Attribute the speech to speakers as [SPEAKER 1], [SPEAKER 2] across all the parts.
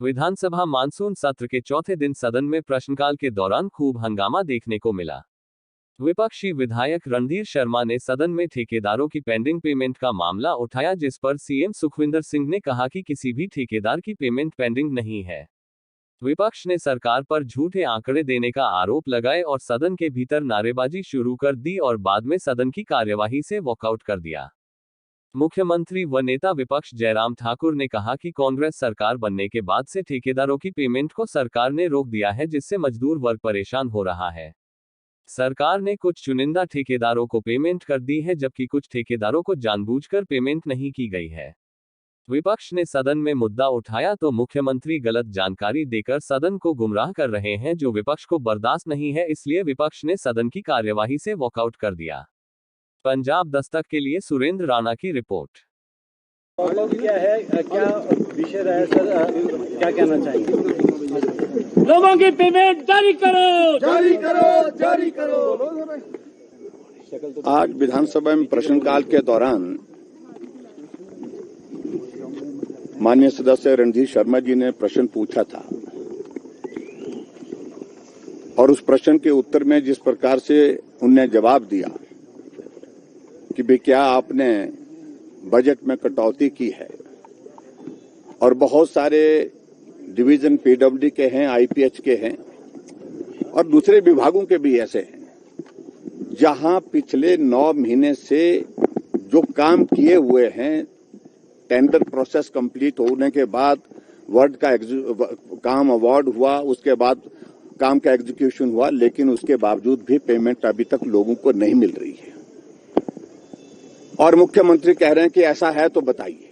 [SPEAKER 1] विधानसभा monsoon सत्र के चौथे दिन सदन में प्रश्नकाल के दौरान खूब हंगामा देखने को मिला। विपक्षी विधायक रणधीर शर्मा ने सदन में ठेकेदारों की पेंडिंग पेमेंट का मामला उठाया, जिस पर सीएम सुखविंदर सिंह ने कहा कि किसी भी ठेकेदार की पेमेंट पेंडिंग नहीं है। विपक्ष ने सरकार पर झूठे आंकड़े देने का आरोप लगाए और सदन के भीतर नारेबाजी शुरू कर दी और बाद में सदन की कार्यवाही से वॉकआउट कर दिया। मुख्यमंत्री व नेता विपक्ष जयराम ठाकुर ने कहा कि कांग्रेस सरकार बनने के बाद से ठेकेदारों की पेमेंट को सरकार ने रोक दिया है, जिससे मजदूर वर्ग परेशान हो रहा है। सरकार ने कुछ चुनिंदा ठेकेदारों को पेमेंट कर दी है, जबकि कुछ ठेकेदारों को जानबूझकर पेमेंट नहीं की गई है। विपक्ष ने सदन में मुद्दा उठाया तो मुख्यमंत्री गलत जानकारी देकर सदन को गुमराह कर रहे हैं, जो विपक्ष को बर्दाश्त नहीं है, इसलिए विपक्ष ने सदन की कार्यवाही से वॉकआउट कर दिया। पंजाब दस्तक के लिए सुरेंद्र राणा की रिपोर्ट।
[SPEAKER 2] क्या है, क्या विषय रहा सर, क्या कहना चाहेंगे?
[SPEAKER 3] लोगों की पेमेंट जारी करो,
[SPEAKER 4] जारी करो, जारी करो। आज विधानसभा में प्रश्नकाल के दौरान माननीय सदस्य रणधीर शर्मा जी ने प्रश्न पूछा था और उस प्रश्न के उत्तर में जिस प्रकार से उनने जवाब दिया कि भाई क्या आपने बजट में कटौती की है, और बहुत सारे डिवीजन पीडब्ल्यूडी के हैं, आईपीएच के हैं और दूसरे विभागों के भी ऐसे हैं जहां पिछले 9 महीने से जो काम किए हुए हैं, टेंडर प्रोसेस कंप्लीट होने के बाद वर्ड का काम अवार्ड हुआ, उसके बाद काम का एग्जीक्यूशन हुआ, लेकिन उसके बावजूद भी पेमेंट अभी तक लोगों को नहीं मिल रही है। और मुख्यमंत्री कह रहे हैं कि ऐसा है तो बताइए।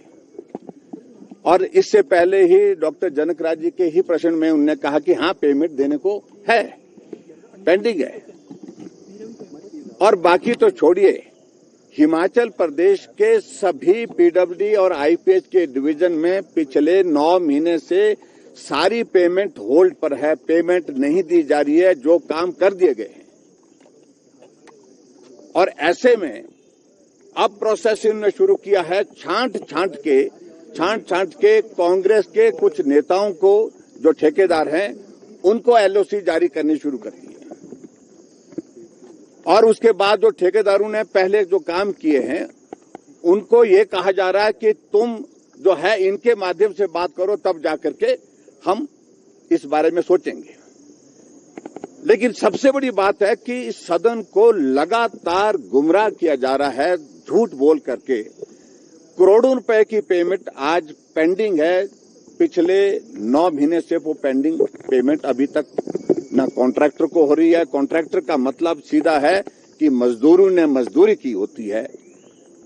[SPEAKER 4] और इससे पहले ही डॉक्टर जनक राज जी के ही प्रश्न में उन्होंने कहा कि हाँ पेमेंट देने को है, पेंडिंग है। और बाकी तो छोड़िए, हिमाचल प्रदेश के सभी पीडब्ल्यूडी और आईपीएच के डिवीजन में पिछले 9 महीने से सारी पेमेंट होल्ड पर है, पेमेंट नहीं दी जा रही है, जो काम कर दिए गए हैं। और ऐसे में अब प्रोसेसिंग ने शुरू किया है, छांट छांट के कांग्रेस के कुछ नेताओं को, जो ठेकेदार हैं, उनको एलओसी जारी करनी शुरू कर दी है। और उसके बाद जो ठेकेदारों ने पहले जो काम किए हैं, उनको ये कहा जा रहा है कि तुम जो है इनके माध्यम से बात करो, तब जाकर के हम इस बारे में सोचेंगे। लेकिन सबसे बड़ी बात है कि इस सदन को लगातार गुमराह किया जा रहा है, झूठ बोल करके। करोड़ों रुपए की पेमेंट आज पेंडिंग है, पिछले 9 महीने से वो पेंडिंग पेमेंट अभी तक ना कॉन्ट्रैक्टर को हो रही है। कॉन्ट्रैक्टर का मतलब सीधा है कि मजदूरों ने मजदूरी की होती है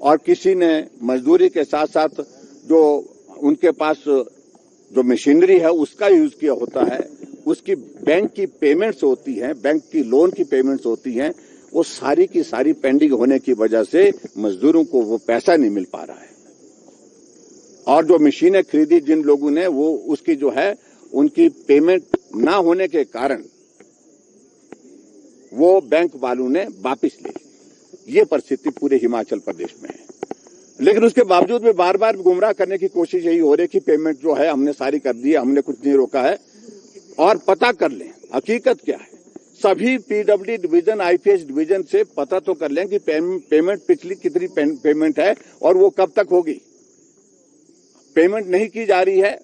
[SPEAKER 4] और किसी ने मजदूरी के साथ साथ जो उनके पास जो मशीनरी है उसका यूज किया होता है, उसकी बैंक की पेमेंट्स होती हैं, बैंक की लोन की पेमेंट्स होती हैं, वो सारी की सारी पेंडिंग होने की वजह से मजदूरों को वो पैसा नहीं मिल पा रहा है। और जो मशीनें खरीदी जिन लोगों ने, वो उसकी जो है उनकी पेमेंट ना होने के कारण वो बैंक वालों ने वापस ले ली। ये परिस्थिति पूरे हिमाचल प्रदेश में है। लेकिन उसके बावजूद भी बार बार गुमराह करने की कोशिश यही हो रही है कि पेमेंट जो है हमने सारी कर दी है, हमने कुछ नहीं रोका है। और पता कर लें हकीकत क्या है, सभी पीडब्ल्यूडी डिवीजन, आईपीएच डिवीजन से पता तो कर लें कि पेमेंट पिछली कितनी पेमेंट है और वो कब तक होगी। पेमेंट नहीं की जा रही है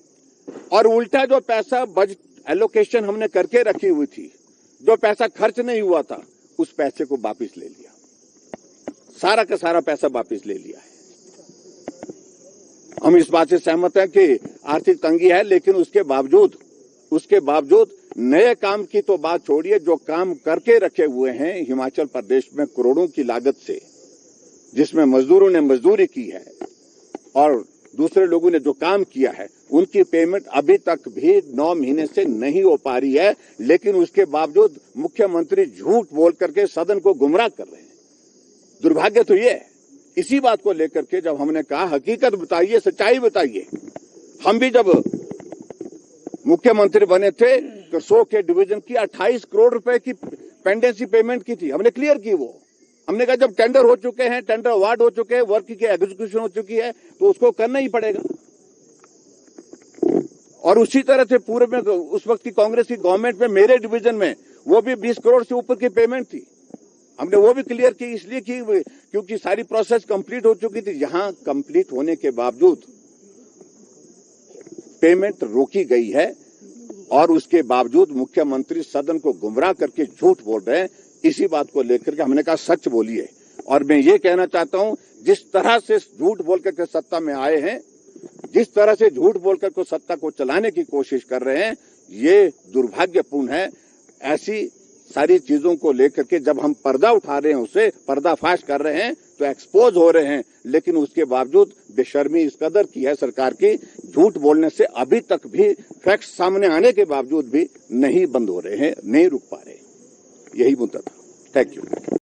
[SPEAKER 4] और उल्टा जो पैसा बजट एलोकेशन हमने करके रखी हुई थी, जो पैसा खर्च नहीं हुआ था, उस पैसे को वापस ले लिया, सारा का सारा पैसा वापस ले लिया है। हम इस बात से सहमत हैं कि आर्थिक तंगी है, लेकिन उसके बावजूद नए काम की तो बात छोड़िए, जो काम करके रखे हुए हैं हिमाचल प्रदेश में करोड़ों की लागत से, जिसमें मजदूरों ने मजदूरी की है और दूसरे लोगों ने जो काम किया है, उनकी पेमेंट अभी तक भी 9 महीने से नहीं हो पा रही है। लेकिन उसके बावजूद मुख्यमंत्री झूठ बोल करके सदन को गुमराह कर रहे हैं। दुर्भाग्य तो ये है, इसी बात को लेकर के जब हमने कहा हकीकत बताइए, सच्चाई बताइए। हम भी जब मुख्यमंत्री बने थे तो 100 के डिवीजन की 28 करोड़ रुपए की पेंडेंसी पेमेंट की थी, हमने क्लियर की वो। हमने कहा जब टेंडर हो चुके हैं, टेंडर अवार्ड हो चुके हैं, वर्क की एग्जीक्यूशन हो चुकी है, तो उसको करना ही पड़ेगा। और उसी तरह से पूर्व में उस वक्त की कांग्रेस की गवर्नमेंट में मेरे डिवीजन में वो भी 20 करोड़ से ऊपर की पेमेंट थी। हमने वो भी क्लियर की, इसलिए की क्योंकि सारी प्रोसेस कंप्लीट हो चुकी थी। यहां कंप्लीट होने के बावजूद पेमेंट रोकी गई है और उसके बावजूद मुख्यमंत्री सदन को गुमराह करके झूठ बोल रहे हैं। इसी बात को लेकर के हमने कहा सच बोलिए। और मैं ये कहना चाहता हूं, जिस तरह से झूठ बोल करके सत्ता में आए हैं, जिस तरह से झूठ बोल करके सत्ता को चलाने की कोशिश कर रहे हैं, ये दुर्भाग्यपूर्ण है। ऐसी सारी चीजों को लेकर के जब हम पर्दा उठा रहे हैं, उसे पर्दाफाश कर रहे हैं, तो एक्सपोज हो रहे हैं। लेकिन उसके बावजूद बेशर्मी इस कदर की है सरकार की, झूठ बोलने से अभी तक भी फैक्ट्स सामने आने के बावजूद भी नहीं बंद हो रहे हैं, नहीं रुक पा रहे। यही मुद्दा था। Thank you.